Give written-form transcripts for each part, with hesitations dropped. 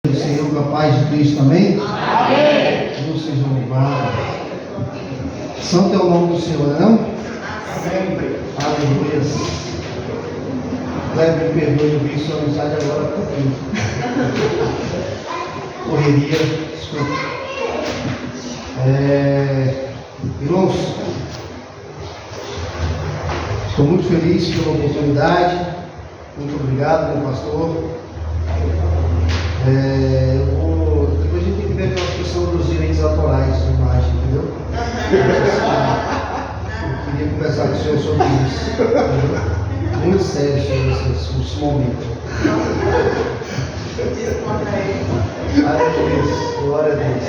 Do Senhor, com a paz de Cristo, amém? Amém. Deus seja louvado. Santo é o nome do Senhor, não? Sempre. Aleluia. Leve me perdoe, eu vi sua amizade agora por pouquinho. Correria, desculpa. Irmãos, estou muito feliz pela oportunidade. Muito obrigado, meu pastor. Depois a gente tem que ver aquela questão dos direitos autorais de imagem, entendeu? Eu queria conversar com o senhor sobre isso. Entendeu? Muito sério sobre esse momento. Aleluia, glória a Deus.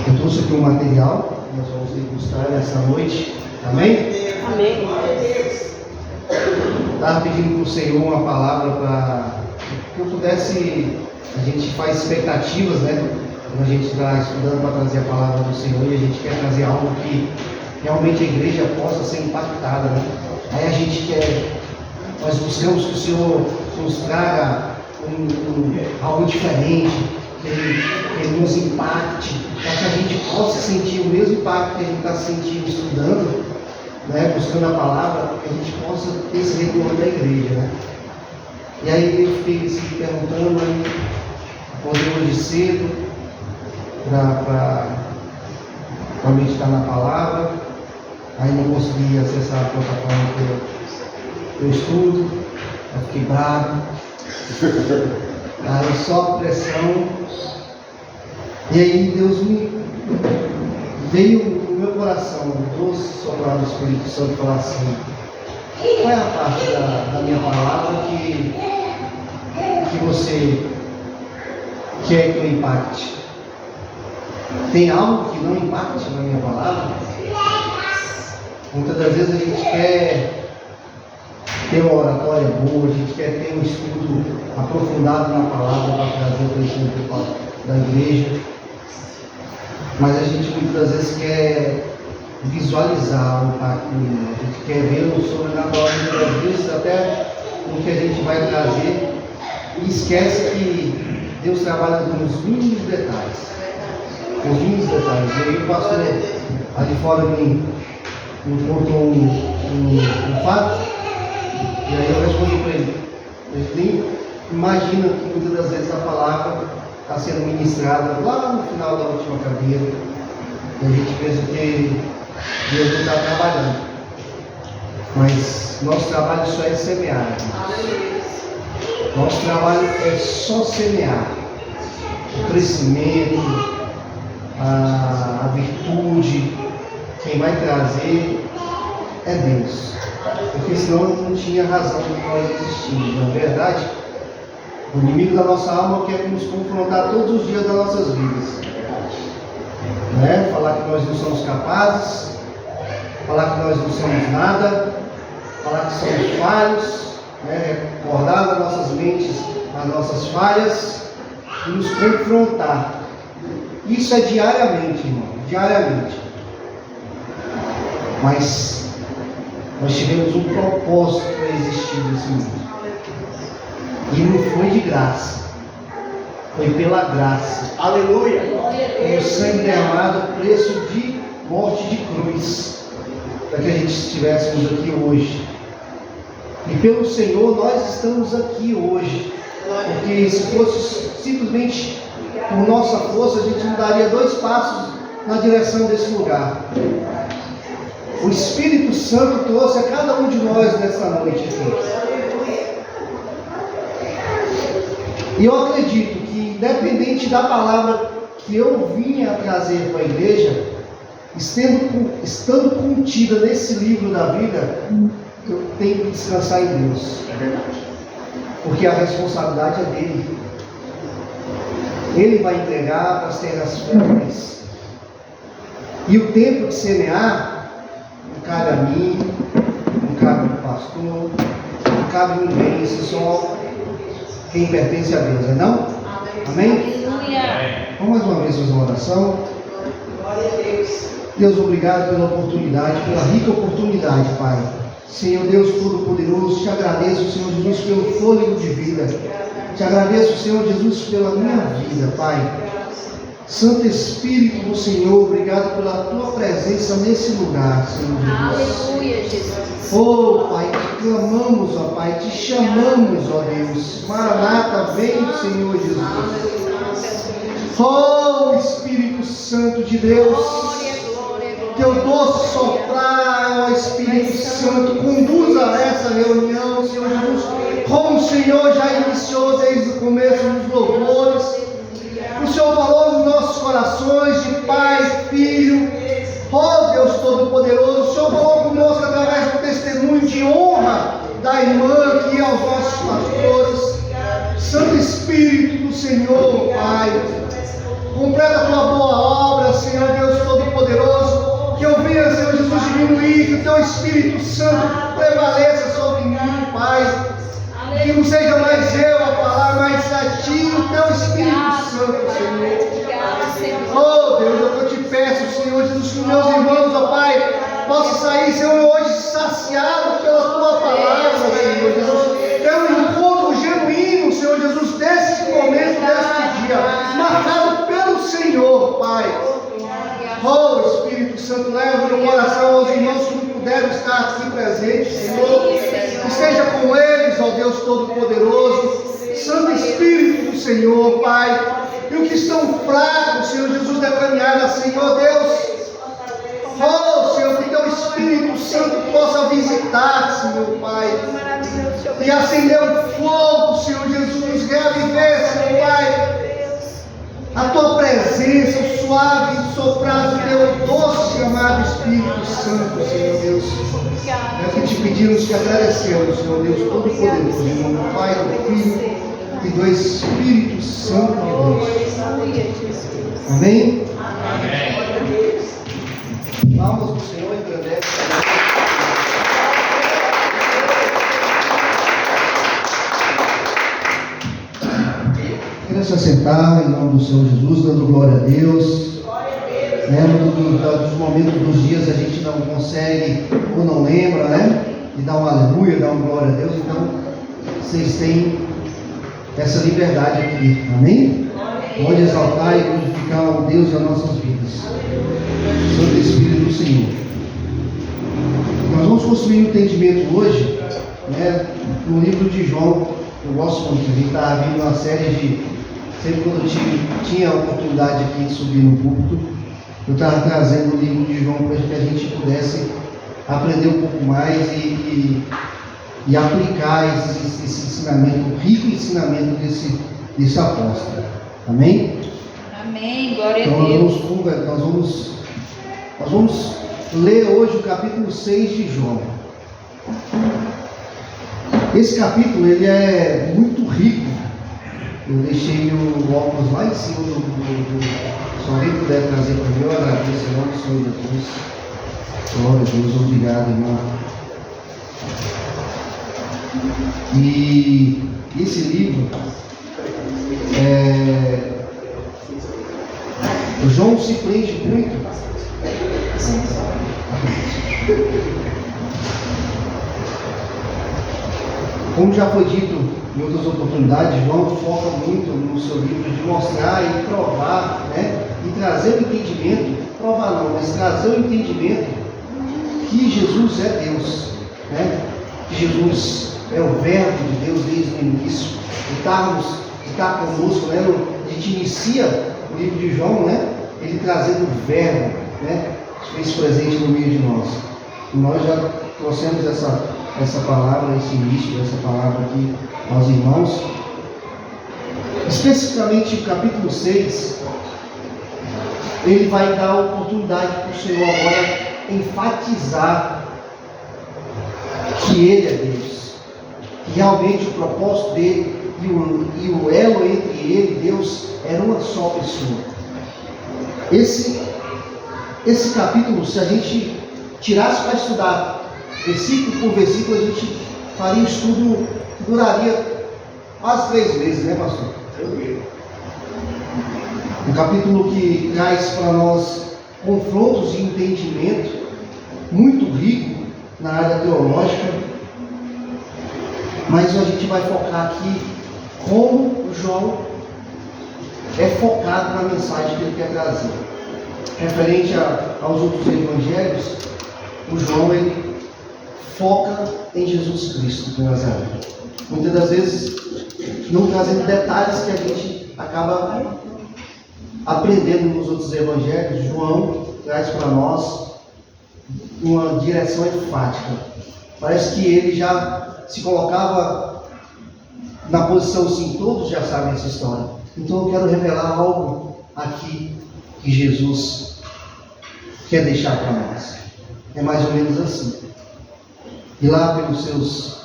Eu trouxe aqui um material que nós vamos degustar nessa noite. Amém? Amém. Estava pedindo para o Senhor uma palavra para que eu pudesse. A gente faz expectativas, né? Quando a gente está estudando para trazer a palavra do Senhor e a gente quer trazer algo que realmente a igreja possa ser impactada, né? Aí a gente nós buscamos que o Senhor nos traga algo diferente, que Ele nos impacte, para que a gente possa sentir o mesmo impacto que a gente está sentindo estudando, né, buscando a palavra, que a gente possa ter esse retorno da igreja, né? E aí eu fiquei se perguntando, aí acordei hoje cedo para meditar na palavra, aí não consegui acessar a plataforma que eu estudo, eu fiquei bravo, aí só pressão, e aí Deus me veio no meu coração, o doce soprar do Espírito Santo, falar assim: qual é a parte da minha palavra que você quer que eu impacte? Tem algo que não impacte na minha palavra? Muitas das vezes a gente quer ter uma oratória boa, a gente quer ter um estudo aprofundado na palavra para trazer o conhecimento da igreja. Mas a gente muitas das vezes quer visualizar o impacto mínimo, a gente quer ver o sobrenatural, muitas vezes até o que a gente vai trazer, e esquece que Deus trabalha nos mínimos detalhes. Os mínimos detalhes. E aí o pastor ali fora me contou um fato, e aí eu respondi para ele: a gente nem imagina que muitas das vezes a palavra está sendo ministrada lá no final da última cadeira, e a gente pensa que Deus não está trabalhando, mas nosso trabalho só é semear. Nosso trabalho é só semear o crescimento, a virtude. Quem vai trazer é Deus, porque senão não tinha razão de nós existirmos, não é verdade? O inimigo da nossa alma quer nos confrontar todos os dias das nossas vidas, né? Falar que nós não somos capazes, falar que nós não somos nada, falar que somos falhos, né? Recordar das nossas mentes as nossas falhas e nos confrontar. Isso é diariamente, irmão, diariamente. Mas nós tivemos um propósito para existir nesse mundo. E não foi de graça, foi pela graça. Aleluia! O sangue derramado, preço de morte de cruz, para que a gente estivéssemos aqui hoje. E pelo Senhor nós estamos aqui hoje, porque se fosse simplesmente por nossa força, a gente não daria 2 passos na direção desse lugar. O Espírito Santo trouxe a cada um de nós nessa noite aqui. E eu acredito que, independente da palavra que eu vinha trazer para a igreja, estando contida nesse livro da vida, eu tenho que descansar em Deus. É verdade. Porque a responsabilidade é dele. Ele vai entregar para as terras férteis. E o tempo de semear não cabe a mim, não cabe ao pastor, não cabe a ninguém, isso só quem pertence a Deus, é não? Amém? Vamos mais uma vez fazer uma oração. Deus, obrigado pela oportunidade, pela rica oportunidade, Pai, Senhor Deus Todo-Poderoso, te agradeço, Senhor Jesus, pelo fôlego de vida. Te agradeço, Senhor Jesus, pela minha vida, Pai. Santo Espírito do Senhor, obrigado pela tua presença nesse lugar, Senhor Jesus. Aleluia, Jesus. Oh, Pai, te clamamos, ó Pai, te chamamos, ó Deus. Maranata, vem, Senhor Jesus. Oh, Espírito Santo de Deus, teu doce soprar, ó Espírito Santo, conduza essa reunião, Senhor Jesus, como o Senhor já iniciou desde o começo dos louvores. O Senhor falou nos nossos corações de Pai, Filho, ó Deus Todo-Poderoso. O Senhor falou conosco através do testemunho de honra da irmã aqui aos nossos pastores. Santo Espírito do Senhor, Pai, completa a tua boa obra, Senhor Deus Todo-Poderoso. Que eu venha, Senhor Jesus, diminuir, que o teu Espírito Santo prevaleça sobre mim, Pai. Que não seja mais eu a falar, mas a ti, o teu Espírito Santo, Senhor. Oh Deus, eu te peço, Senhor Jesus, que meus irmãos, ó Pai, possam sair, Senhor, hoje saciados pela tua palavra, Senhor Jesus. É um encontro genuíno, Senhor Jesus, desse momento, deste dia, marcado pelo Senhor, Pai. Oh Espírito Santo, leva no coração aos irmãos que não puderam estar aqui presentes, Senhor. Esteja com eles, ó Deus Todo-Poderoso. Santo Espírito do Senhor, Pai. E os que estão fracos, Senhor Jesus, da caminhada, Senhor Deus. Oh, Senhor, que teu Espírito Santo possa visitar, Senhor, Pai. E acender um fogo, Senhor Jesus, reaviver, Senhor, Pai. A tua presença, o suave soprar do teu doce amado Espírito Santo, Senhor Deus. É o que te pedimos, que agradecemos, Senhor Deus Todo-Poderoso, em nome do Pai, do Filho e do Espírito Santo de Deus. Amém? Amém. Palmas do Senhor engrandece. Queira se assentar em nome do Senhor Jesus, dando glória a Deus. Dos momentos dos dias a gente não consegue ou não lembra, né? E dá um aleluia, dá um glória a Deus. Então, vocês têm essa liberdade aqui, amém? Pode exaltar e glorificar o Deus das nossas vidas. Santo Espírito do Senhor. Nós vamos construir um entendimento hoje, né? No livro de João. Eu gosto muito, a gente está vindo uma série de. Sempre quando eu tinha a oportunidade aqui de subir no púlpito, eu estava trazendo o livro de João para que a gente pudesse aprender um pouco mais e aplicar esse ensinamento, o rico ensinamento desse apóstolo. Amém? Amém, glória Então a Deus. Nós vamos ler hoje o capítulo 6 de João. Esse capítulo ele é muito rico. Eu deixei o óculos lá em cima se alguém puder trazer para mim, eu agradeço em nome do Senhor Jesus. Glória a Deus, obrigado, irmão. E esse livro, o João se prende muito. Como já foi dito em outras oportunidades, João foca muito no seu livro de mostrar e provar, né? E trazer o entendimento, provar não, mas trazer o entendimento que Jesus é Deus, né? Que Jesus é o verbo de Deus desde o início. Está conosco, né? A gente inicia o livro de João, né? Ele trazendo o verbo, né? Fez presente no meio de nós. E nós já trouxemos essa palavra, esse início dessa palavra aqui aos irmãos. Especificamente o capítulo 6, ele vai dar a oportunidade para o Senhor agora enfatizar que Ele é Deus. Que realmente o propósito dele e o elo entre Ele e Deus era uma só pessoa. Esse capítulo, se a gente tirasse para estudar versículo por versículo, a gente faria um estudo que duraria quase 3 meses, né, pastor? Um capítulo que traz para nós confrontos de entendimento muito rico na área teológica, mas a gente vai focar aqui como João é focado na mensagem que ele quer trazer. Referente aos outros evangelhos, o João ele foca em Jesus Cristo de Nazaré. Muitas das vezes não trazendo detalhes que a gente acaba aprendendo nos outros evangelhos. João traz para nós uma direção enfática. Parece que ele já se colocava na posição assim, todos já sabem essa história. Então eu quero revelar algo aqui que Jesus quer deixar para nós. É mais ou menos assim. E lá pelos seus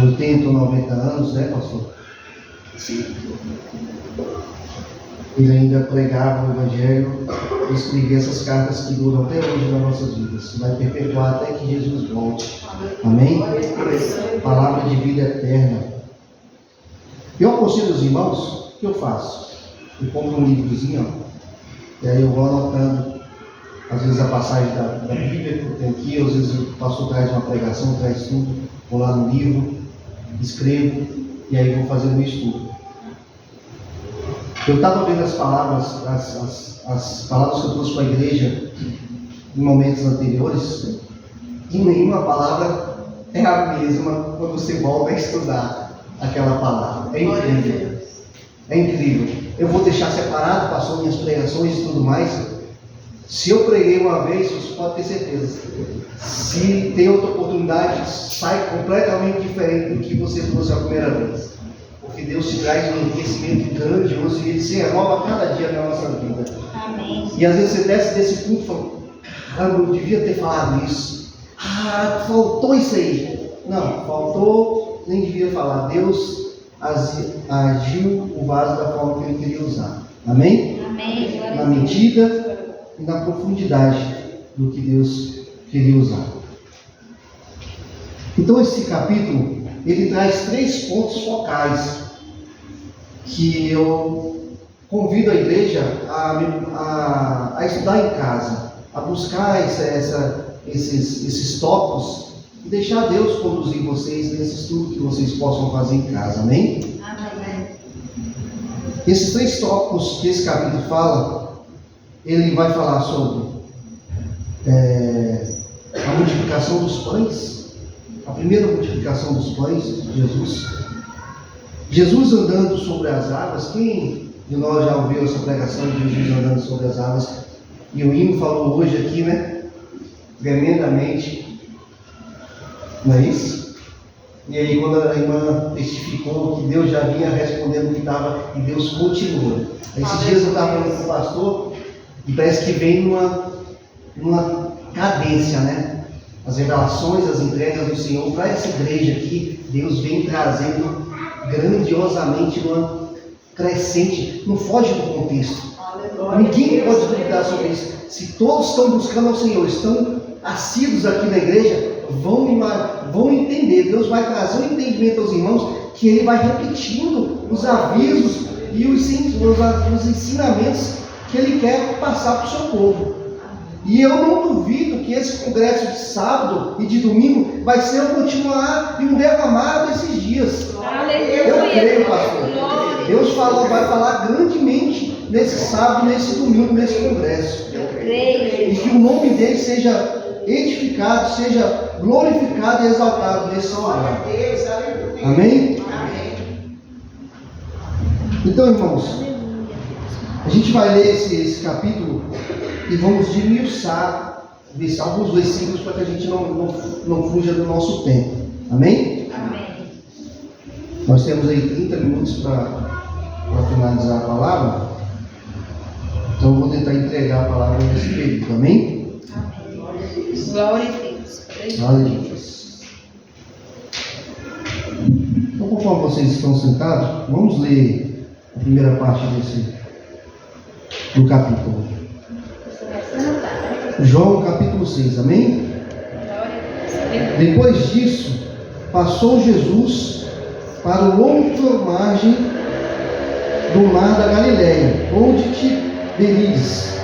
80 ou 90 anos, né, pastor? Sim. Ele ainda pregava o Evangelho e escrevia essas cartas que duram até hoje nas nossas vidas. Vai perpetuar até que Jesus volte. Amém? Palavra de vida eterna. Eu aconselho os irmãos, o que eu faço? Eu compro um livrozinho, ó, e aí eu vou anotando, às vezes a passagem da Bíblia que eu tenho aqui, às vezes o pastor traz uma pregação, traz tudo, vou lá no livro, escrevo, e aí vou fazendo o estudo. Eu estava vendo as palavras, as palavras que eu trouxe para a igreja em momentos anteriores, e nenhuma palavra é a mesma quando você volta a estudar aquela palavra. É incrível. É incrível. Eu vou deixar separado, passou minhas pregações e tudo mais. Se eu preguei uma vez, você pode ter certeza. Se tem outra oportunidade, sai completamente diferente do que você trouxe a primeira vez. Porque Deus te traz um conhecimento grandioso e Ele se renova cada dia na nossa vida. Amém. E às vezes você desce desse culto e fala, caramba, eu devia ter falado isso. Ah, faltou isso aí. Não, faltou, nem devia falar. Deus agiu o vaso da forma que Ele queria usar. Amém? Amém. Na medida e na profundidade do que Deus queria usar. Então esse capítulo, ele traz 3 pontos focais que eu convido a igreja a estudar em casa, a buscar esses tópicos e deixar Deus conduzir vocês nesse estudo que vocês possam fazer em casa. Amém? Amém. Esses 3 tópicos que esse capítulo fala, ele vai falar sobre a multiplicação dos pães, a primeira multiplicação dos pães de Jesus. Jesus andando sobre as águas. Quem de nós já ouviu essa pregação de Jesus andando sobre as águas? E o hino falou hoje aqui, né? Tremendamente. Não é isso? E aí quando a irmã testificou que Deus já vinha respondendo o que estava, e Deus continuou. Esses dias eu estava falando com o pastor, e parece que vem numa cadência, né? As revelações, as entregas do Senhor para essa igreja aqui, Deus vem trazendo grandiosamente numa crescente, não foge do contexto. Ninguém pode duvidar sobre isso. Se todos estão buscando ao Senhor, estão assíduos aqui na igreja, vão entender. Deus vai trazer um entendimento aos irmãos, que Ele vai repetindo os avisos e os ensinamentos que Ele quer passar para o seu povo. E eu não duvido que esse congresso de sábado e de domingo vai ser um continuar e um derramar desses dias. Aleluia. Eu creio, pastor. Deus vai falar grandemente nesse sábado, nesse domingo, nesse congresso. Eu creio. E que o nome dele seja edificado, seja glorificado e exaltado nesse lugar. Amém? Então, irmãos, a gente vai ler esse capítulo e vamos desmiuçar alguns versículos para que a gente não fuja do nosso tempo. Amém? Amém. Nós temos aí 30 minutos para finalizar a palavra. Então eu vou tentar entregar a palavra nesse período. Amém? Amém. Glória a Deus. Aleluia. Então, conforme vocês estão sentados, vamos ler a primeira parte do capítulo. João capítulo 6, amém? Depois disso, passou Jesus para outra margem do mar da Galileia, ou de Tiberíades.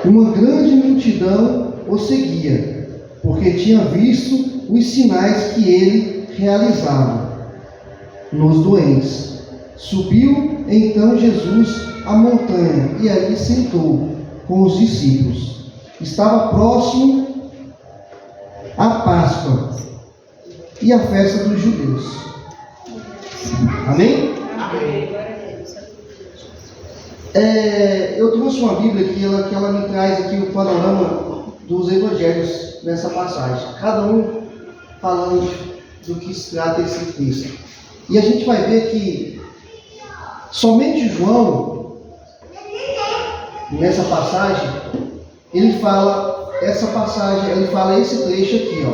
Uma grande multidão o seguia, porque tinha visto os sinais que ele realizava nos doentes. Subiu então Jesus à montanha e ali sentou com os discípulos. Estava próximo a Páscoa e a festa dos judeus. Amém? Eu trouxe uma Bíblia aqui, que ela me traz aqui o panorama dos evangelhos nessa passagem. Cada um falando do que se trata esse texto. E a gente vai ver que somente João, nessa passagem, ele fala esse trecho aqui, ó.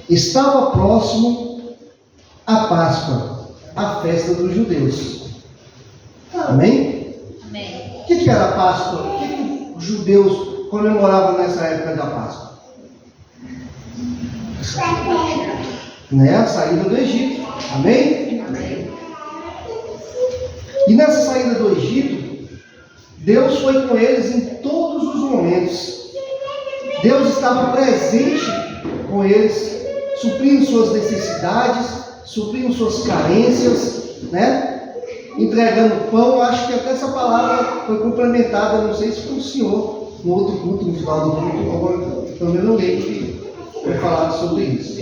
Estava próximo a Páscoa, a festa dos judeus. Amém? Amém. O que era a Páscoa? O que os judeus comemoravam nessa época da Páscoa? A saída do Egito. Amém? Amém. E nessa saída do Egito, Deus foi com eles em todos os momentos. Deus estava presente com eles, suprindo suas necessidades, suprindo suas carências, entregando pão. Acho que até essa palavra foi complementada, não sei se foi o senhor, no outro culto, no final do culto, agora também não lembro que foi falado sobre isso.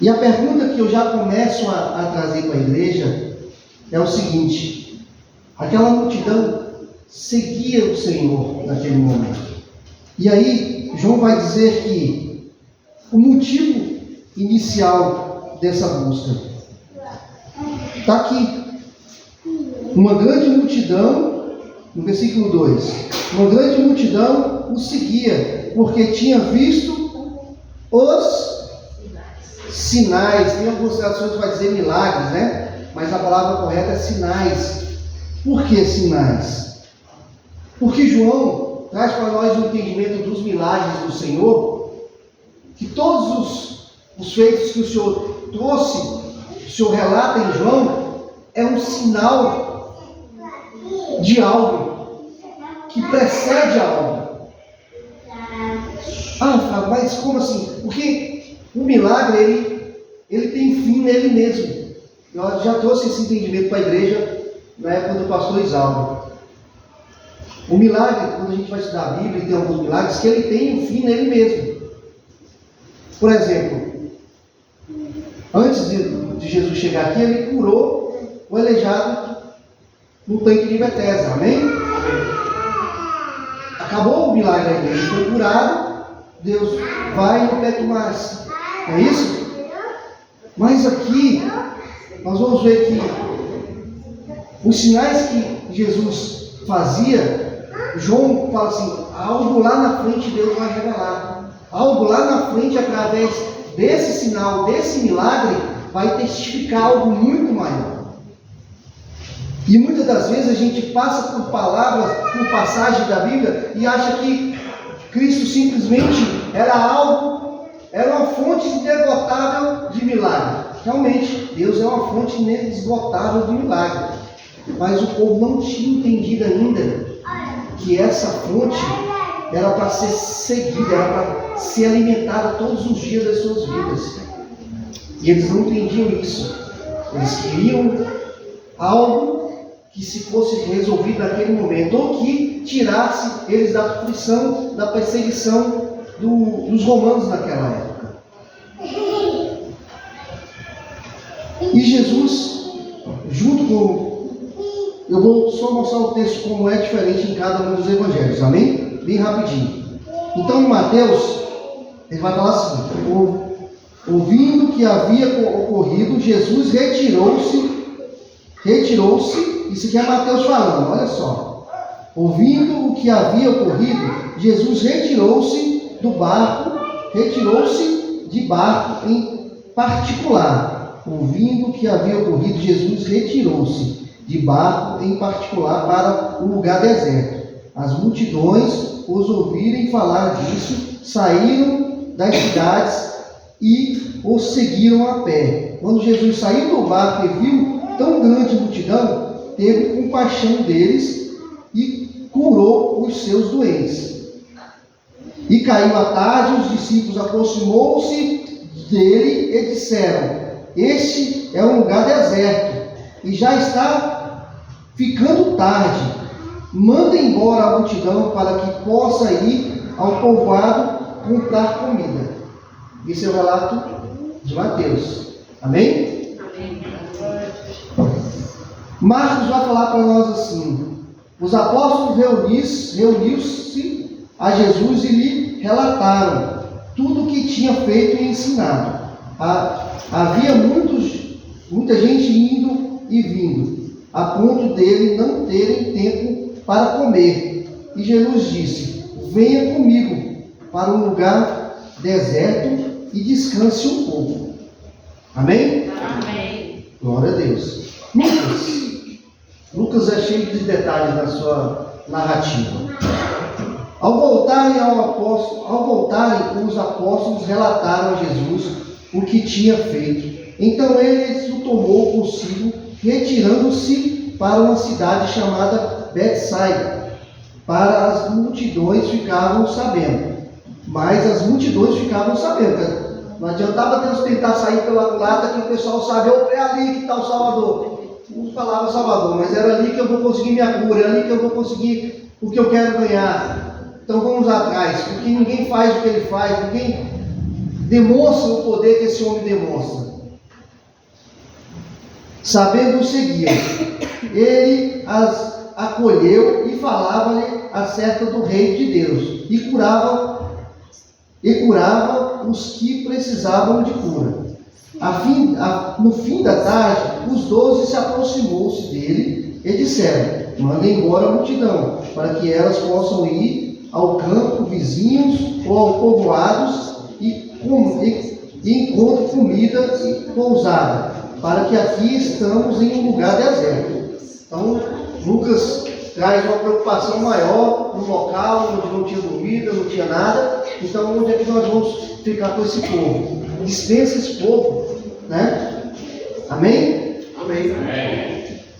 E a pergunta que eu já começo a trazer para a igreja é o seguinte: aquela multidão seguia o Senhor naquele momento. E aí, João vai dizer que o motivo inicial dessa busca está aqui. Uma grande multidão, no versículo 2, uma grande multidão o seguia, porque tinha visto os sinais. Tem algumas traduções que vai dizer milagres, mas a palavra correta é sinais. Por que sinais? Porque João traz para nós o entendimento dos milagres do Senhor, que todos os feitos que o Senhor trouxe, o Senhor relata em João, é um sinal de algo que precede algo. Fábio, mas como assim? Porque o milagre, ele tem fim nele mesmo. Eu já trouxe esse entendimento para a igreja na época do pastor Isauro. O milagre, quando a gente vai estudar a Bíblia, tem alguns milagres que ele tem um fim nele mesmo. Por exemplo, antes de Jesus chegar aqui, ele curou o aleijado no tanque de Betesda. Amém? Acabou o milagre dele, ele foi curado. Deus vai e não pede mais. É isso? Mas aqui, nós vamos ver que os sinais que Jesus fazia, João fala assim: algo lá na frente Deus vai revelar. Algo lá na frente, através desse sinal, desse milagre, vai testificar algo muito maior. E muitas das vezes a gente passa por palavras, por passagens da Bíblia e acha que Cristo simplesmente era uma fonte inesgotável de milagre. Realmente, Deus é uma fonte inesgotável de milagre. Mas o povo não tinha entendido ainda que essa fonte era para ser seguida, era para ser alimentada todos os dias das suas vidas. E eles não entendiam isso. Eles queriam algo que se fosse resolvido naquele momento, ou que tirasse eles da aflição, da perseguição dos romanos naquela época. E Jesus, junto com... Eu vou só mostrar o texto como é diferente em cada um dos evangelhos, amém? Bem rapidinho. Então, em Mateus, ele vai falar assim: ouvindo o que havia ocorrido, Jesus retirou-se, isso aqui é Mateus falando, olha só. Ouvindo o que havia ocorrido, Jesus retirou-se de barco em particular. Ouvindo o que havia ocorrido, Jesus retirou-se de barco em particular para um lugar deserto. As multidões, os ouvirem falar disso, saíram das cidades e os seguiram a pé. Quando Jesus saiu do barco e viu tão grande multidão, teve compaixão deles e curou os seus doentes. E caiu a tarde, os discípulos aproximou-se dele e disseram: este é um lugar deserto, e já está ficando tarde. Manda embora a multidão para que possa ir ao povoado comprar comida. Esse é o relato de Mateus. Amém? Marcos vai falar para nós assim: os apóstolos reuniu-se a Jesus e lhe relataram tudo o que tinha feito e ensinado. Havia muita gente indo e vindo, a ponto dele não terem tempo para comer. E Jesus disse: venha comigo para um lugar deserto e descanse um pouco. Amém? Amém. Glória a Deus. Lucas é cheio de detalhes na sua narrativa. Ao voltarem, os apóstolos relataram a Jesus o que tinha feito. Então ele o tomou consigo, retirando-se para uma cidade chamada Betsaida. Para as multidões ficavam sabendo. Mas as multidões ficavam sabendo. Não adiantava Deus tentar sair pela culata que o pessoal sabe: é ali que está o Salvador. Não falava Salvador, mas era ali que eu vou conseguir minha cura, é ali que eu vou conseguir o que eu quero ganhar. Então vamos atrás, porque ninguém faz o que ele faz, ninguém demonstra o poder que esse homem demonstra. Sabendo o seguir, ele as acolheu e falava-lhe acerca do reino de Deus, e curava os que precisavam de cura. No fim da tarde, os 12 se aproximou-se dele e disseram: manda embora a multidão, para que elas possam ir ao campo vizinhos ou ao povoados e encontrem comida e pousada, para que aqui estamos em um lugar deserto. Então, Lucas traz uma preocupação maior no local onde não tinha comida, não tinha nada. Então, onde é que nós vamos ficar com esse povo? Dispensa esse povo, né? Amém? Amém.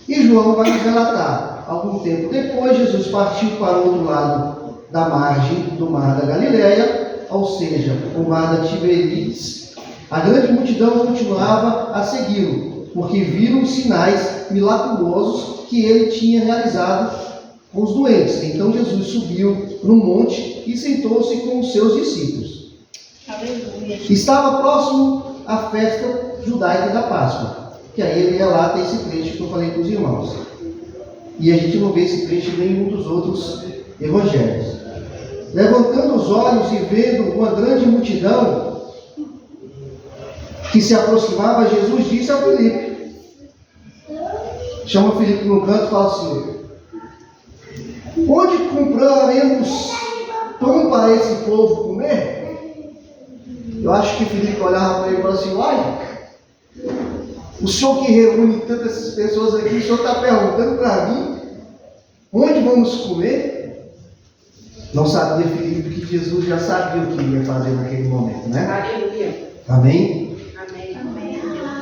E João vai nos relatar: algum tempo depois, Jesus partiu para o outro lado da margem do mar da Galileia, ou seja, o mar da Tiberíades. A grande multidão continuava a segui-lo, porque viram os sinais miraculosos que ele tinha realizado com os doentes. Então Jesus subiu no monte e sentou-se com os seus discípulos. Aleluia. Estava próximo à festa judaica da Páscoa, que aí ele relata esse trecho que eu falei para os irmãos. E a gente não vê esse trecho em nenhum dos outros evangelhos. Levantando os olhos e vendo uma grande multidão que se aproximava, Jesus disse a Filipe, chama Filipe no canto e fala assim: onde compraremos pão para esse povo comer? Eu acho que Filipe olhava para ele e falava assim: uai, o senhor que reúne tantas pessoas aqui, o senhor está perguntando para mim onde vamos comer? Não sabia Filipe que Jesus já sabia o que ia fazer naquele momento, né? Aleluia. Amém? Amém.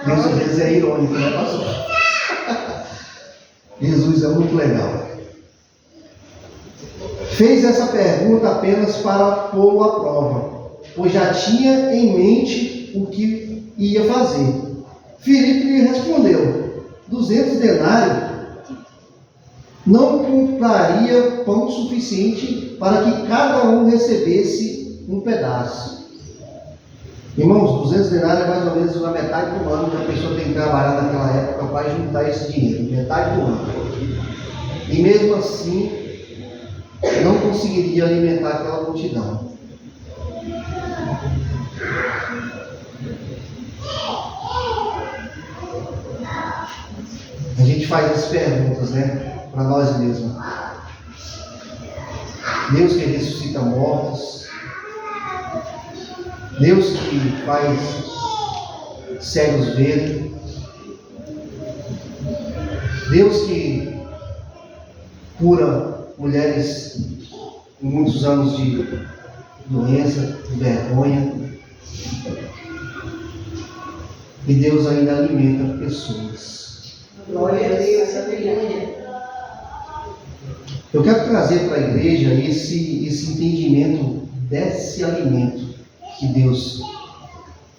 Deus às vezes é irônico, né, pastor? Jesus é muito legal. Fez essa pergunta apenas para pô-lo à prova, pois já tinha em mente o que ia fazer. Filipe lhe respondeu: 200 denários não compraria pão suficiente para que cada um recebesse um pedaço. Irmãos, 200 denários é mais ou menos na metade do ano que a pessoa tem que trabalhar naquela época para juntar esse dinheiro, metade do ano. E mesmo assim, não conseguiria alimentar aquela multidão. A gente faz as perguntas, né? Para nós mesmos. Deus que ressuscita mortos, Deus que faz cegos verem, Deus que cura mulheres com muitos anos de doença, de vergonha, e Deus ainda alimenta pessoas. Glória a Deus, aleluia. Eu quero trazer para a igreja esse entendimento desse alimento que Deus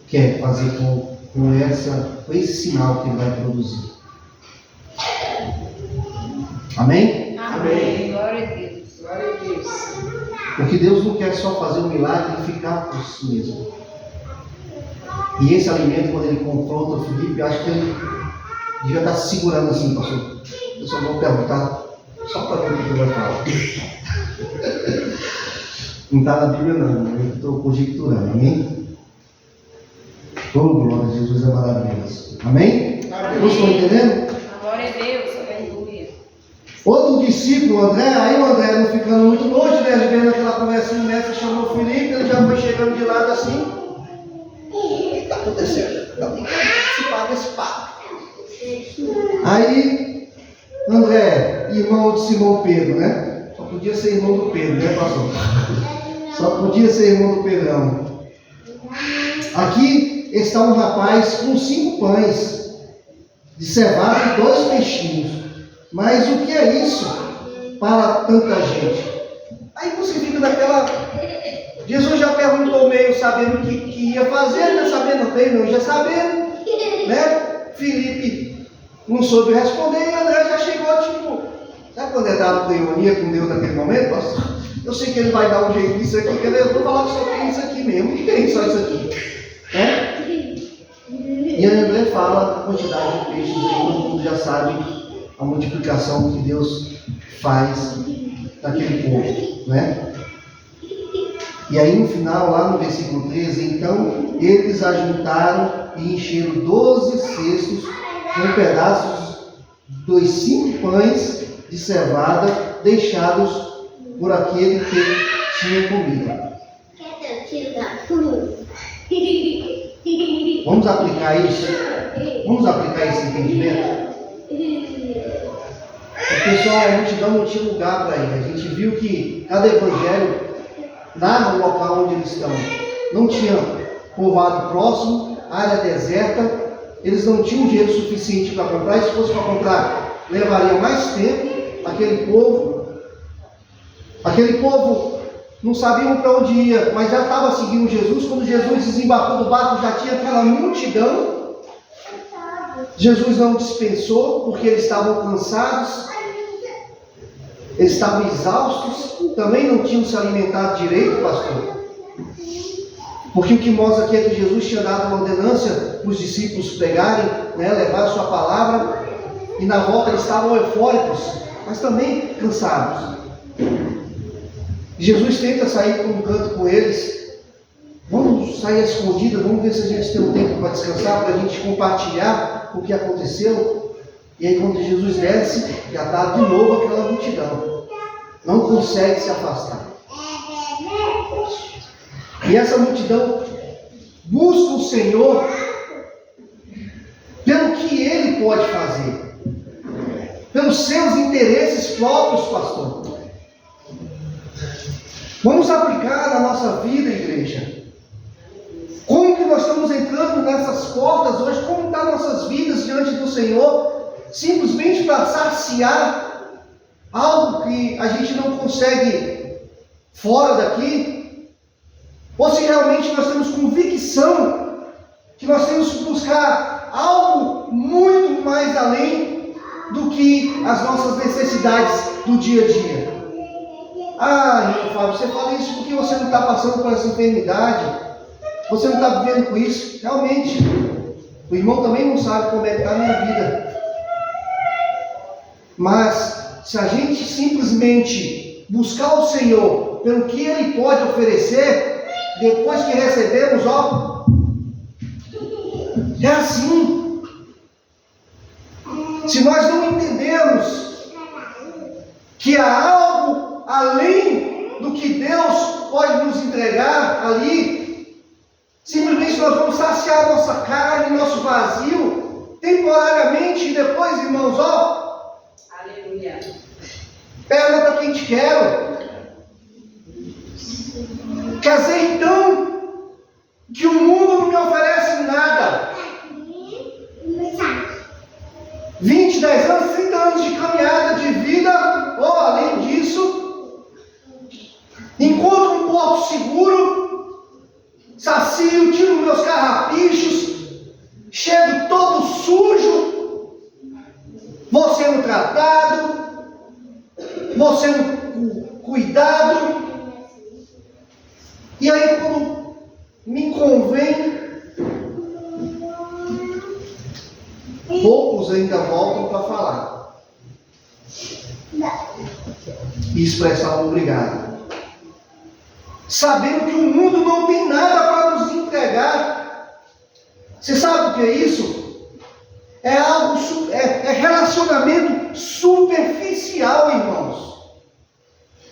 quer fazer com esse sinal que Ele vai produzir. Amém? Amém. Glória a Deus. Glória a Deus. Porque Deus não quer só fazer um milagre e ficar por si mesmo. E esse alimento, quando Ele confronta o Filipe, eu acho que ele devia estar se segurando assim, pastor. Eu só vou perguntar só para ver o que ele vai falar. Não está na Bíblia não, eu estou conjecturando, amém? Todo glória a Jesus é maravilhoso. Amém? Todos estão entendendo? Glória a Deus. Aleluia. Outro discípulo, André, aí o André não ficando muito longe, né? Ele vendo aquela conversinha, o mestre chamou o Filipe, ele já foi chegando de lado assim. O que está acontecendo? Eu tenho que participar desse papo. Aí, André, irmão de Simão Pedro, né? Só podia ser irmão do Pedro, né, pastor? Só podia ser irmão do Pedrão. Aqui está um rapaz com 5 pães de cevada e 2 peixinhos. Mas o que é isso para tanta gente? Aí você fica naquela... Jesus já perguntou meio sabendo o que ia fazer, né? Sabendo bem, não já sabendo, né? Filipe não soube responder e André já chegou tipo... Sabe quando é dado teoria com Deus naquele momento, pastor? Eu sei que ele vai dar um jeito nisso aqui, quer dizer, eu vou falar que só tem isso aqui mesmo, não tem só isso aqui. Né? E André fala a quantidade de peixes, e todo mundo já sabe a multiplicação que Deus faz naquele povo, né? E aí no final, lá no versículo 13, então eles ajuntaram e encheram 12 cestos com pedaços dos 5 pães de cevada deixados por aquele que tinha comida. Vamos aplicar isso? Vamos aplicar esse entendimento? O pessoal, a multidão não tinha lugar para ir. A gente viu que cada evangelho narra o local onde eles estão. Não tinha povoado próximo, área deserta. Eles não tinham dinheiro suficiente para comprar. E se fosse para comprar, levaria mais tempo. Aquele povo não sabiam para onde ia, mas já estava seguindo Jesus. Quando Jesus desembarcou do barco, já tinha aquela multidão. Jesus não dispensou, porque eles estavam cansados, eles estavam exaustos, também não tinham se alimentado direito, pastor. Porque o que mostra aqui é que Jesus tinha dado uma ordenância para os discípulos pregarem, né, levar a sua palavra, e na volta eles estavam eufóricos, mas também cansados. Jesus tenta sair para um canto com eles. Vamos sair à escondida, vamos ver se a gente tem um tempo para descansar, para a gente compartilhar o que aconteceu. E aí quando Jesus desce, já está de novo aquela multidão. Não consegue se afastar. E essa multidão busca o Senhor pelo que Ele pode fazer. Pelos seus interesses próprios, pastor. Vamos aplicar na nossa vida, igreja. Como que nós estamos entrando nessas portas hoje? Como estão nossas vidas diante do Senhor? Simplesmente para saciar algo que a gente não consegue fora daqui? Ou se realmente nós temos convicção que nós temos que buscar algo muito mais além do que as nossas necessidades do dia a dia? Ah, irmão Fábio, você fala isso porque você não está passando por essa enfermidade, você não está vivendo com isso. Realmente, o irmão também não sabe como é que está a minha vida. Mas, se a gente simplesmente buscar o Senhor pelo que Ele pode oferecer, depois que recebemos, ó, é assim. Se nós não entendermos que há algo além do que Deus pode nos entregar ali, simplesmente nós vamos saciar nossa carne, nosso vazio, temporariamente, e depois, irmãos, ó, Aleluia. perna para quem te quero. Quer dizer, então, que o mundo não me oferece nada. 20, 10 anos, 30 anos de caminhada de vida, além disso, encontro um porto seguro, vou sendo cuidado. E aí, quando me convém, poucos ainda voltam para falar e expressar um obrigado, sabendo que o mundo não tem nada para nos entregar. Você sabe o que é isso? É algo, é relacionamento superficial, irmãos.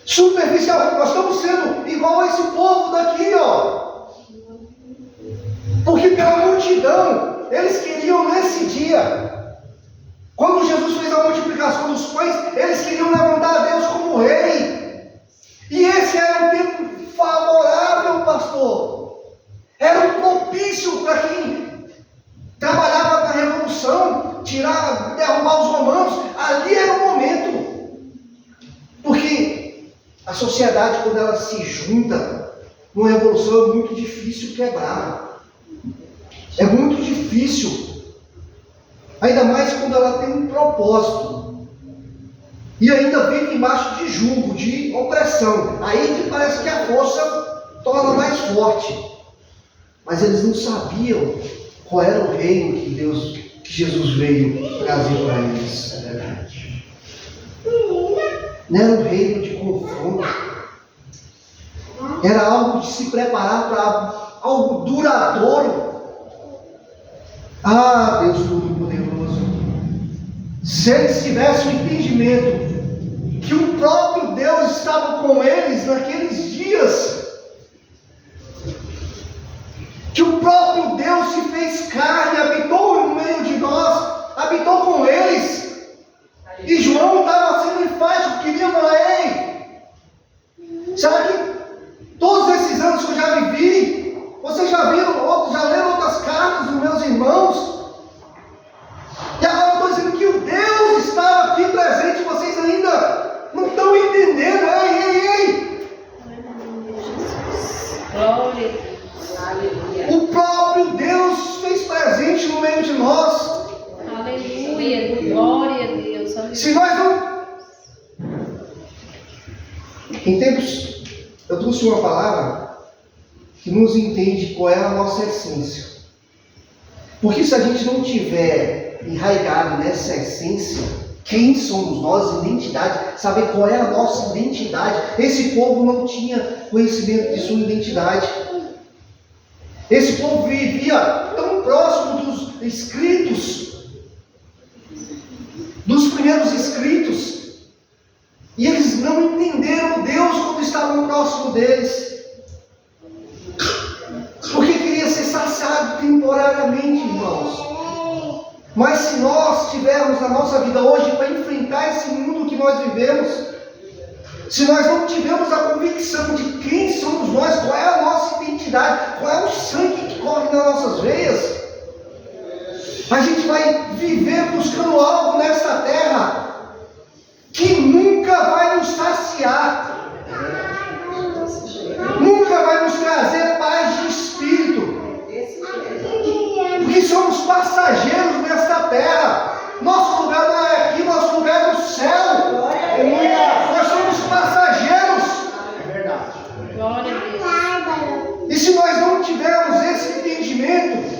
Superficial. Nós estamos sendo igual a esse povo daqui, ó. Porque pela multidão, eles queriam nesse dia, quando Jesus fez a multiplicação dos pães, eles queriam levantar a Deus como rei. E esse era um tempo favorável, pastor. Era um propício para quem trabalhava na revolução, derrubar os romanos. Ali era o momento. Porque a sociedade, quando ela se junta numa revolução, é muito difícil quebrar. É muito difícil. Ainda mais quando ela tem um propósito. E ainda vive embaixo de julgo, de opressão. Aí que parece que a força torna mais forte. Mas eles não sabiam qual era o reino que Jesus veio trazer para eles. Não era um reino de confronto. Era algo de se preparar para algo duradouro. Ah, Deus Todo-Poderoso. Se eles tivessem o entendimento que o próprio Deus estava com eles naqueles dias, que o próprio Deus se fez carne, habitou no meio de nós, habitou com eles. E João estava sendo enfático, queria falar: ei, será que todos esses anos que eu já vivi, vocês já leram outras cartas dos meus irmãos? E agora eu estou dizendo que o Deus estava aqui presente, vocês ainda não estão entendendo. Ei. Glória a Deus. O próprio Deus fez presente no meio de nós. Aleluia. Glória a Deus. Aleluia. Se nós não... Em tempos, eu trouxe uma palavra que nos entende qual é a nossa essência. Porque se a gente não tiver enraizado nessa essência, quem somos nós, identidade, saber qual é a nossa identidade. Esse povo não tinha conhecimento de sua identidade. Esse povo vivia tão próximo dos escritos, dos primeiros escritos, e eles não entenderam Deus quando estavam próximo deles, porque queria ser saciado temporariamente, irmãos. Mas se nós tivermos na nossa vida hoje para enfrentar esse mundo que nós vivemos, se nós não tivermos a convicção de quem somos nós, qual é a nossa identidade, qual é o sangue que corre nas nossas veias, a gente vai viver buscando algo nesta terra que nunca vai nos saciar, nunca vai nos trazer paz de espírito, porque somos passageiros nesta terra. Nosso lugar não é aqui, nosso lugar é no céu. Nós somos passageiros. É verdade. Glória a Deus. E se nós não tivermos esse entendimento...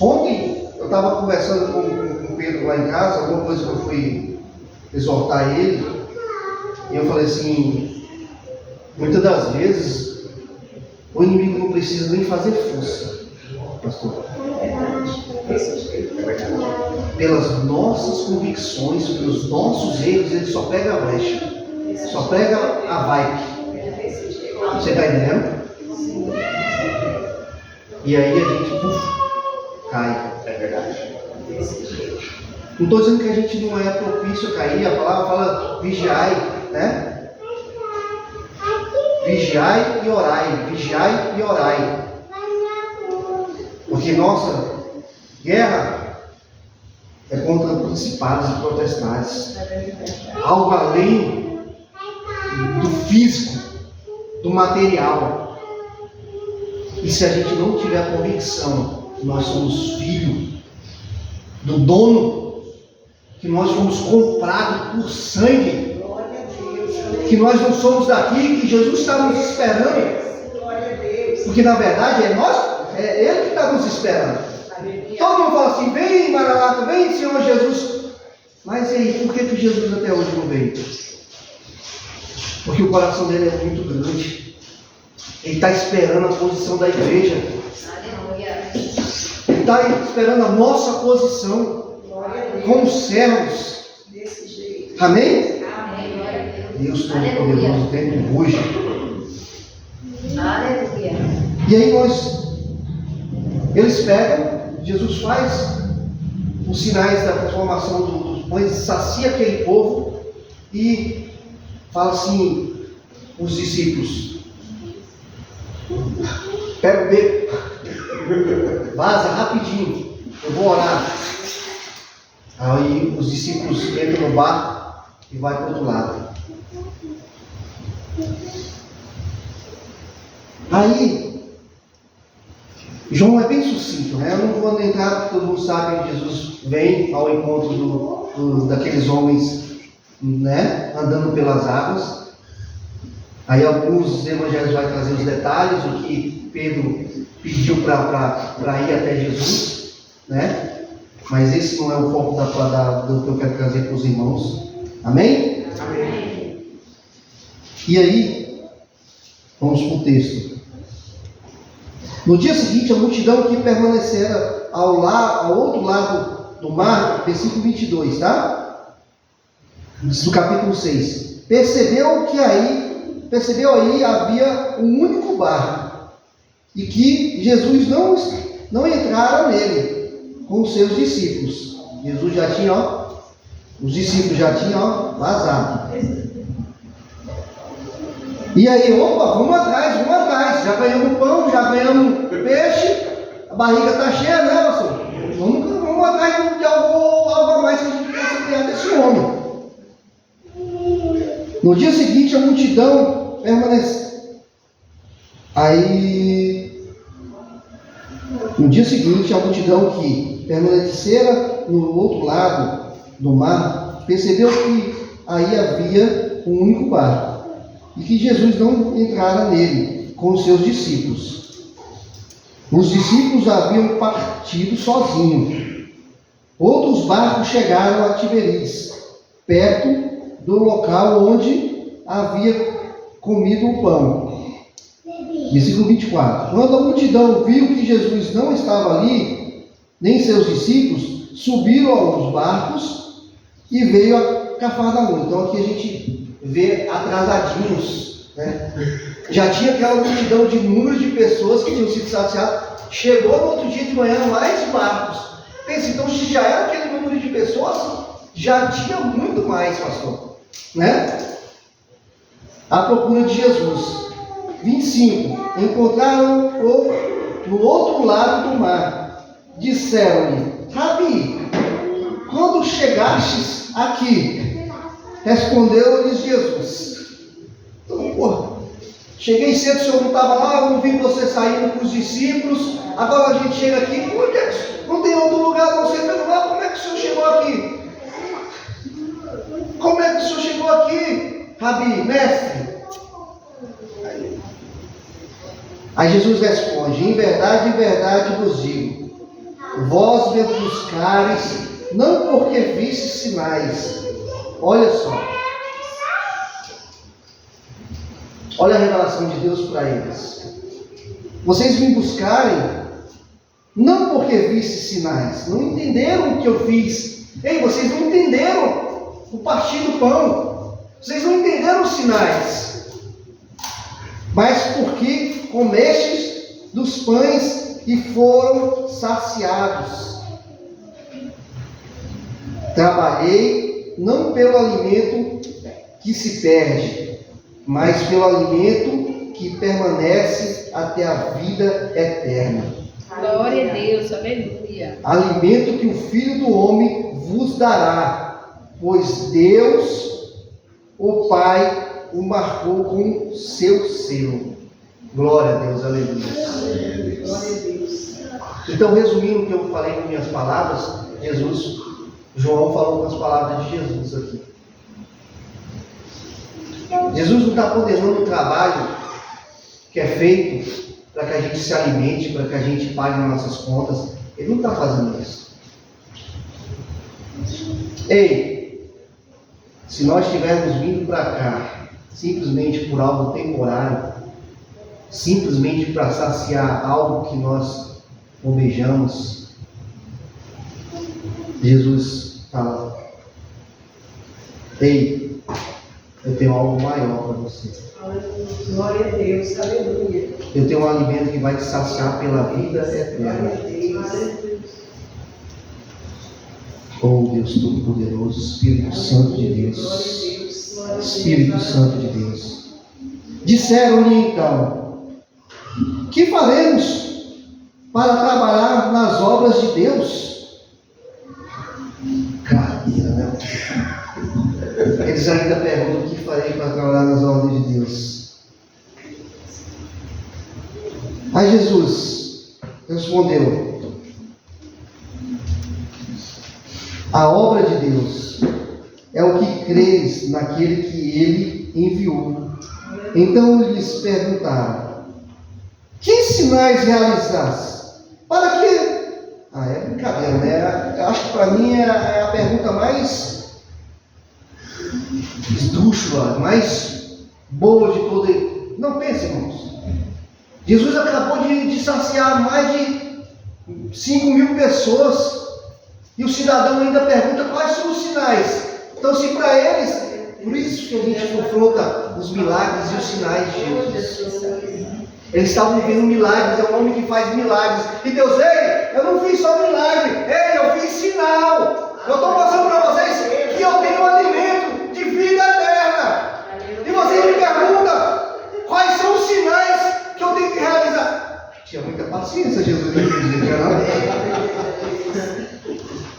Ontem eu estava conversando com o Pedro lá em casa, alguma coisa que eu fui exortar ele, e eu falei assim: muitas das vezes o inimigo não precisa nem fazer força, pastor. Pelas nossas convicções, pelos nossos erros, ele só pega a brecha, só pega a vibe. Você está entendendo? E aí a gente cai. É verdade. Não estou dizendo que a gente não é propício a cair. A palavra fala vigiai, né? Vigiai e orai. Vigiai e orai. Porque nossa guerra é contra principados e potestades. Algo além do físico, do material. E se a gente não tiver a convicção que nós somos filhos do dono que nós fomos comprados por sangue, que nós não somos daqui, que Jesus está nos esperando, porque na verdade é Ele que está nos esperando. Todo mundo fala assim: vem Maranata, vem Senhor Jesus. Mas e aí, por que Jesus até hoje não veio? Porque o coração dele é muito grande. Ele está esperando a posição da igreja. Ele está esperando a nossa posição como servos. Amém? Deus Todo-Poderoso dentro hoje. E aí eles pegam, Jesus faz os sinais da transformação dos pães, sacia aquele povo e fala assim, os discípulos: pega o beco, vaza rapidinho, eu vou orar. Aí os discípulos entram no barco e vai para o outro lado. Aí João é bem sucinto, né? Eu não vou entrar, porque todo mundo sabe que Jesus vem ao encontro daqueles homens, né? Andando pelas águas. Aí alguns evangelhos vai trazer os detalhes, o que Pedro pediu para ir até Jesus, né? Mas esse não é o foco do que eu quero trazer para os irmãos. Amém? Amém. E aí, vamos para o texto. No dia seguinte, a multidão que permanecera ao outro lado do mar, versículo 22, tá? Do capítulo 6. Percebeu aí havia um único barco, e que Jesus não entrara nele com os seus discípulos. Jesus já tinha, os discípulos já tinham vazado. E aí, vamos atrás, já ganhamos pão, já ganhamos peixe, a barriga está cheia, né, pastor? Vamos atrás de algo a mais que a gente possa ganhar desse homem. No dia seguinte, a multidão permanece. No dia seguinte, a multidão que permanecera no outro lado do mar, percebeu que aí havia um único barco, e que Jesus não entrara nele com os seus discípulos. Os discípulos haviam partido sozinhos. Outros barcos chegaram a Tiberíades, perto do local onde havia comido o pão. Versículo 24. Quando a multidão viu que Jesus não estava ali, nem seus discípulos, subiram aos barcos e veio a Cafarnaum. Então aqui a gente vê atrasadinhos, né? Já tinha aquela multidão de números de pessoas que tinham sido saciadas. Chegou no outro dia de manhã mais barcos. Pensa, então se já era aquele número de pessoas, já tinha muito mais, pastor, né? À procura de Jesus. 25. Encontraram-o no outro lado do mar. Disseram-lhe: Rabi, quando chegastes aqui? Respondeu-lhes Jesus: cheguei cedo, o senhor não estava lá, eu não vi você saindo com os discípulos, agora a gente chega aqui, não tem outro lugar para você perguntar, como é que o senhor chegou aqui? Como é que o senhor chegou aqui, Rabi, mestre? Aí Jesus responde: em verdade vos digo, vós me buscareis, não porque vistes sinais. Olha só. Olha a revelação de Deus para eles. Vocês me buscarem, não porque vistes sinais. Não entenderam o que eu fiz. Ei, vocês não entenderam o partir do pão. Vocês não entenderam os sinais. Mas porque comestes dos pães e foram saciados. Trabalhei não pelo alimento que se perde, mas pelo alimento que permanece até a vida eterna. Glória a Deus, aleluia. Alimento que o Filho do Homem vos dará, pois Deus, o Pai, o marcou com seu selo. Glória a Deus, aleluia. Então, resumindo o que eu falei com minhas palavras, Jesus João falou com as palavras de Jesus aqui. Jesus não está condenando o trabalho que é feito para que a gente se alimente, para que a gente pague nossas contas. Ele não está fazendo isso. Ei, se nós tivermos vindo para cá simplesmente por algo temporário, simplesmente para saciar algo que nós almejamos, Jesus fala: ei, eu tenho algo maior para você. Glória a Deus, aleluia. Eu tenho um alimento que vai te saciar pela vida eterna. Oh Deus Todo-Poderoso, Espírito Santo de Deus, Espírito Santo de Deus. Disseram-lhe então: que faremos para trabalhar nas obras de Deus? Cadeira, né? Eles ainda perguntam: o que farei para trabalhar nas obras de Deus? Aí Jesus respondeu: a obra de Deus é o que creres naquele que Ele enviou. Então lhes perguntaram: que sinais realizaste? Para que... é brincadeira, né? Eu acho que para mim é a pergunta mais esdrúxula, mais boa de toda. Não pense, irmãos. Jesus acabou de saciar mais de 5.000 pessoas. E o cidadão ainda pergunta quais são os sinais. Então, se para eles, por isso que a gente confronta os milagres e os sinais de Jesus. Eles estavam vendo milagres, é um homem que faz milagres. E Deus: ei, eu não fiz só milagre, ei, eu fiz sinal. Eu estou mostrando para vocês que eu tenho um alimento de vida eterna. E vocês me perguntam quais são os sinais que eu tenho que realizar. Tinha muita paciência, Jesus,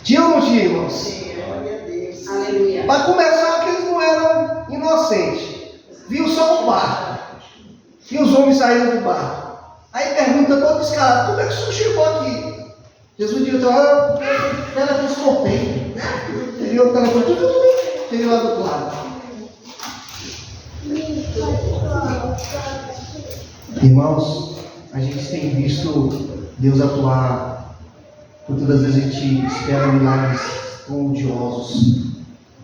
tinha ou não tinha, irmãos? Aleluia. Para começar, que eles não eram inocentes. Viu só o barco. E os homens saíram do barco. Aí pergunta todo descarado: como é que o senhor chegou aqui? Jesus disse: olha, o telefone escopei. Peguei o telefone, cheguei lá do outro lado. Irmãos, a gente tem visto Deus atuar. Muitas das vezes a gente espera milagres grandiosos.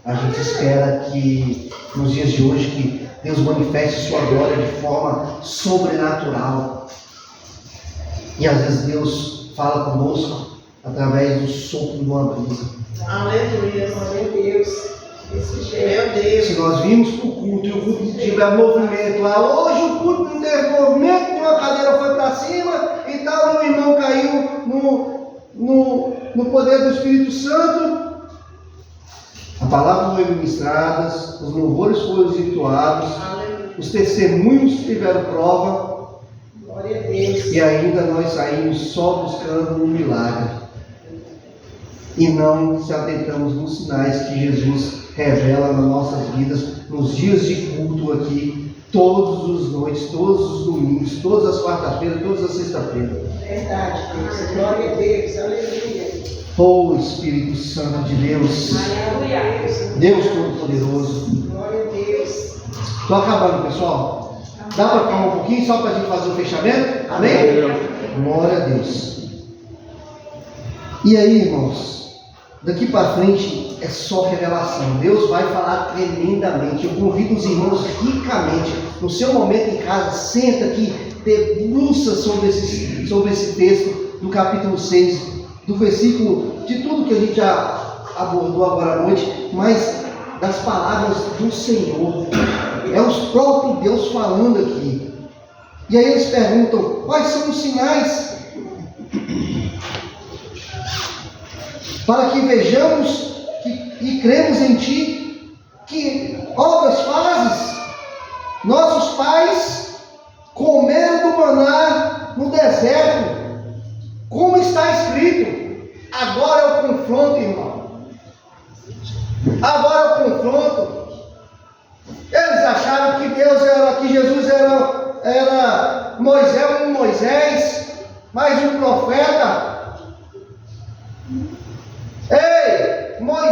A gente espera que nos dias de hoje que Deus manifeste sua glória de forma sobrenatural. E às vezes Deus fala conosco através do sopro de uma brisa. Aleluia, glória a Deus. Esse é o Deus. Se nós vimos para o culto e o culto tiver movimento lá, hoje o culto não teve movimento, uma cadeira foi para cima e tal, meu irmão caiu no poder do Espírito Santo, a palavra foi ministrada, os louvores foram entoados, os testemunhos tiveram prova, glória a Deus. E ainda nós saímos só buscando um milagre e não se atentamos nos sinais que Jesus revela nas nossas vidas, nos dias de culto aqui, todas as noites, todos os domingos, todas as quartas-feiras, todas as sextas-feiras. Verdade, Deus. Glória a Deus. Aleluia. Oh Espírito Santo de Deus, Aleluia. Deus Todo-Poderoso. Glória a Deus. Estou acabando, pessoal. Dá para falar um pouquinho só para a gente fazer o fechamento? Amém? Glória a Deus. E aí, irmãos, daqui para frente é só revelação. Deus vai falar tremendamente. Eu convido os irmãos ricamente. No seu momento em casa, senta aqui, debruça sobre esse texto do capítulo 6, do versículo, de tudo que a gente já abordou agora à noite, mas das palavras do Senhor. É o próprio Deus falando aqui. E aí eles perguntam: quais são os sinais para que vejamos e cremos em Ti? Que obras fazes? Nossos pais comeram do maná no deserto, como está escrito. Agora é o confronto, irmão. Agora é o confronto. Eles acharam que Jesus era Moisés, mais um profeta. Ei, Moisés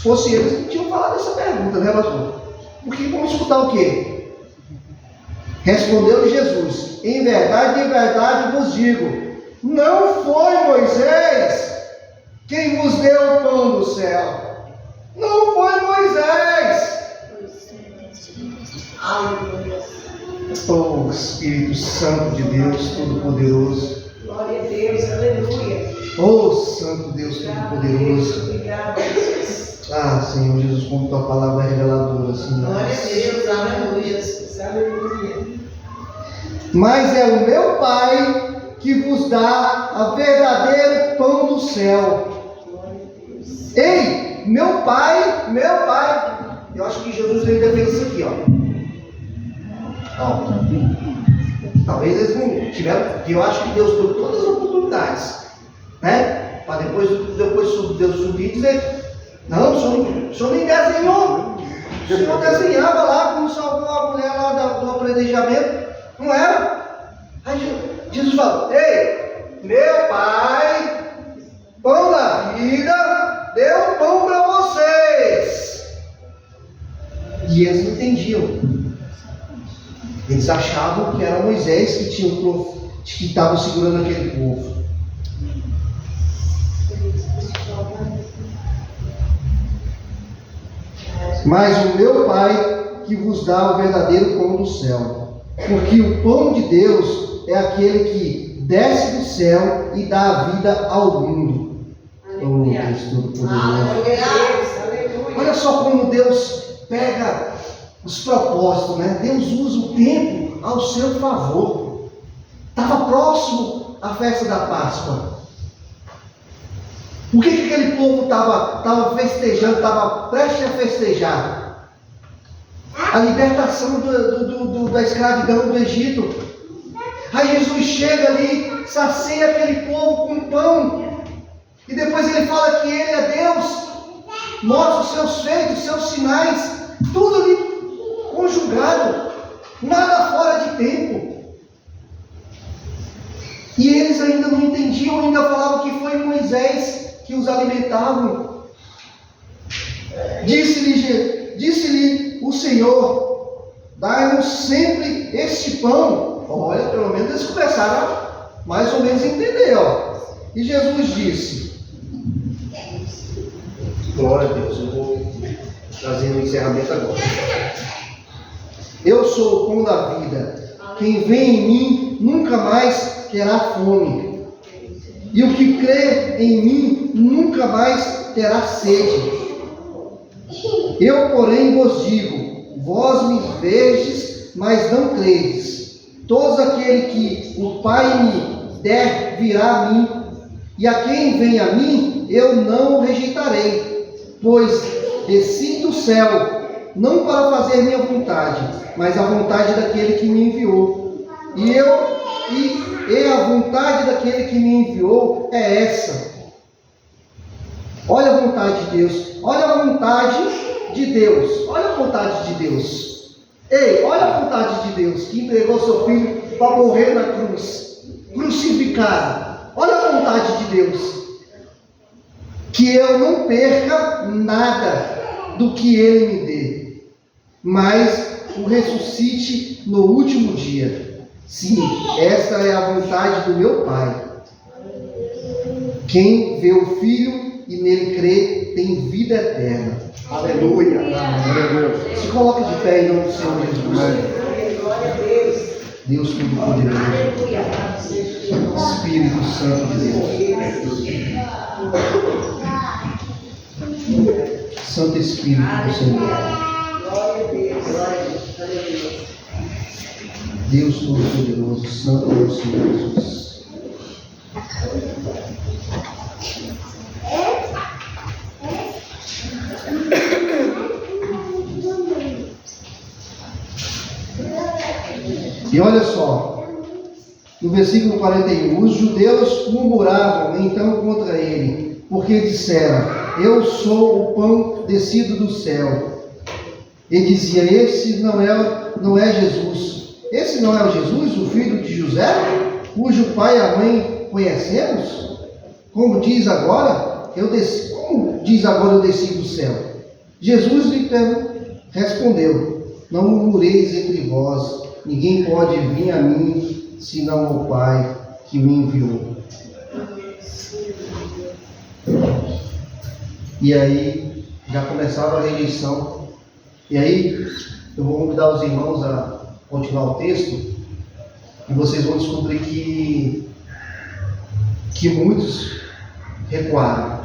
fosse eles, não tinham falado essa pergunta, né, pastor? Porque vamos escutar o quê? Respondeu Jesus: em verdade vos digo, não foi Moisés quem vos deu o pão do céu. Não foi Moisés. Aleluia. Oh, Espírito Santo de Deus Todo-Poderoso. Glória a Deus, aleluia. Oh, Santo Deus Todo-Poderoso. Obrigada, Jesus. Ah, Senhor Jesus, como tua palavra é reveladora, Senhor. Glória a Deus, aleluia, Jesus, aleluia. Mas é o meu Pai que vos dá a verdadeiro pão do céu. Glória a Deus. Ei, meu Pai. Eu acho que Jesus ainda fez isso aqui, ó. Talvez eles não tiveram, porque eu acho que Deus deu todas as oportunidades, né? Para depois Deus subir e dizer: não, o senhor nem desenhou. O senhor desenhava lá quando salvou a mulher lá do apredejamento, não era? Aí Jesus falou: ei, meu Pai, pão da vida, deu pão para vocês. E eles não entendiam. Eles achavam que era Moisés que estava segurando aquele povo. Mas o meu Pai que vos dá o verdadeiro pão do céu. Porque o pão de Deus é aquele que desce do céu e dá a vida ao mundo. Oh, Deus Todo-Poderoso. Olha só como Deus pega os propósitos, né? Deus usa o tempo ao seu favor. Estava próximo a festa da Páscoa. O que aquele povo estava festejando, estava prestes a festejar? A libertação da escravidão do Egito. Aí Jesus chega ali, sacia aquele povo com pão. E depois ele fala que ele é Deus. Mostra os seus feitos, os seus sinais. Tudo ali conjugado, nada fora de tempo. E eles ainda não entendiam, ainda falavam que foi Moisés que os alimentavam. Disse-lhe o Senhor: dai-nos sempre este pão. Olha, pelo menos eles começaram a mais ou menos entender, ó. E Jesus disse: glória a Deus, eu vou trazer o encerramento agora. Eu sou o pão da vida. Quem vem em mim nunca mais terá fome. E o que crê em mim nunca mais terá sede. Eu, porém, vos digo: vós me vedes, mas não credes. Todo aquele que o Pai me der virá a mim, e a quem vem a mim eu não o rejeitarei, pois desci do céu, não para fazer minha vontade, mas a vontade daquele que me enviou. E a vontade daquele que me enviou é essa. Olha a vontade de Deus. Olha a vontade de Deus. Olha a vontade de Deus. Ei, olha a vontade de Deus, que entregou seu filho para morrer na cruz, crucificado. Olha a vontade de Deus. Que eu não perca nada do que Ele me dê, mas o ressuscite no último dia. Sim, esta é a vontade do meu Pai. Quem vê o Filho e nele crê tem vida eterna. Aleluia. Aleluia. Se coloque de pé em nome do Senhor Jesus. Glória a Deus. Deus Todo-Poderoso. Espírito Santo de Deus. Santo Espírito do Senhor. Glória a Deus. Glória a Deus. Deus Todo-Poderoso, Santo é o Senhor Jesus. E olha só, no versículo 41, os judeus murmuravam então contra ele, porque disseram: eu sou o pão descido do céu. E dizia: esse não é Jesus. Esse não é o Jesus, o filho de José, cujo pai e a mãe conhecemos? Como diz agora, eu desci do céu. Jesus lhe respondeu: não murmureis entre vós, ninguém pode vir a mim, senão o Pai que me enviou. E aí, já começava a rejeição. E aí, eu vou convidar os irmãos a continuar o texto, e vocês vão descobrir que muitos recuaram.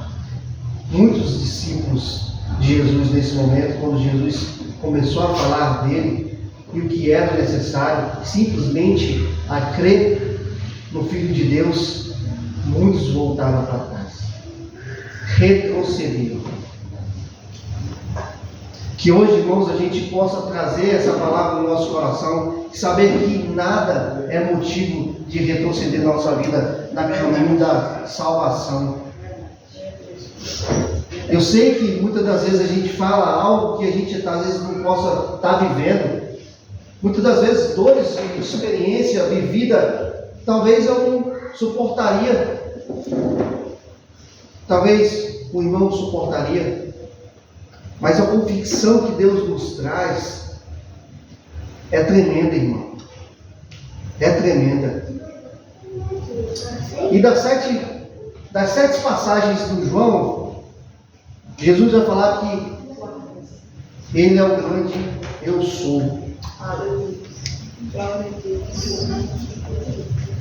Muitos discípulos de Jesus nesse momento, quando Jesus começou a falar dele e o que era necessário, simplesmente a crer no Filho de Deus, muitos voltaram para trás, retrocederam. Que hoje, irmãos, a gente possa trazer essa palavra no nosso coração e saber que nada é motivo de retroceder na nossa vida na caminho da salvação. Eu sei que muitas das vezes a gente fala algo que a gente às vezes não possa estar vivendo. Muitas das vezes dores, experiência vivida, talvez eu não suportaria. Talvez o irmão não suportaria. Mas a convicção que Deus nos traz é tremenda, irmão. É tremenda. E das sete passagens do João, Jesus vai falar que Ele é o grande eu sou.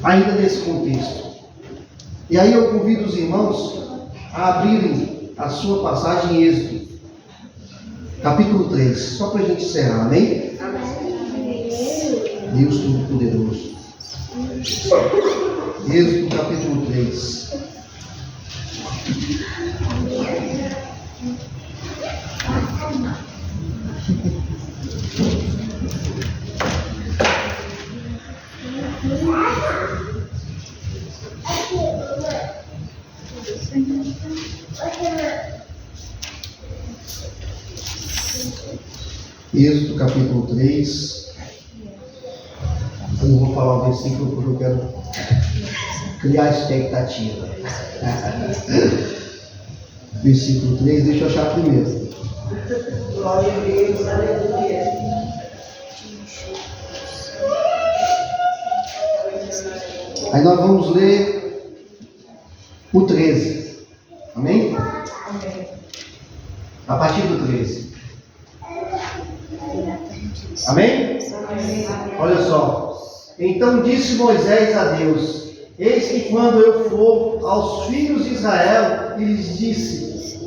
Ainda nesse contexto. E aí eu convido os irmãos a abrirem a sua passagem em Êxodo, capítulo 3, só para a gente encerrar, amém? Deus Todo-Poderoso. Êxodo, capítulo 3. Êxodo capítulo 3. Eu não vou falar o versículo porque eu quero criar expectativa. Versículo 3, deixa eu achar primeiro. Glória a Deus, aleluia. Aí nós vamos ler o 13. Amém? Amém. A partir do 13. Amém? Olha só. Então disse Moisés a Deus: eis que quando eu for aos filhos de Israel, e lhes disse: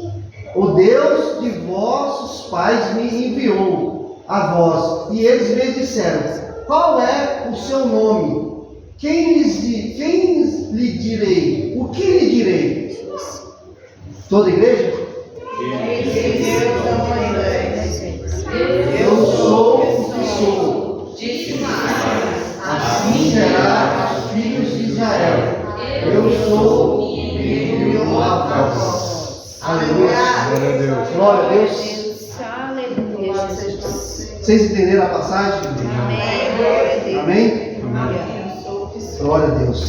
o Deus de vossos pais me enviou a vós. E eles me disseram: qual é o seu nome? Quem lhe direi? O que lhe direi? Toda a igreja? Eu sou o que sou. Assim será aos filhos de Israel. Eu sou o que enviou a vós. Aleluia. Glória a Deus. Glória a Deus. Aleluia, Jesus. Vocês entenderam a passagem? Amém. Glória a Deus. Amém? Amém. Glória a Deus.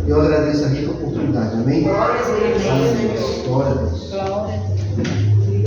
Eu agradeço a rica oportunidade. Amém? Glória a Deus. Glória a Deus. Glória a Deus.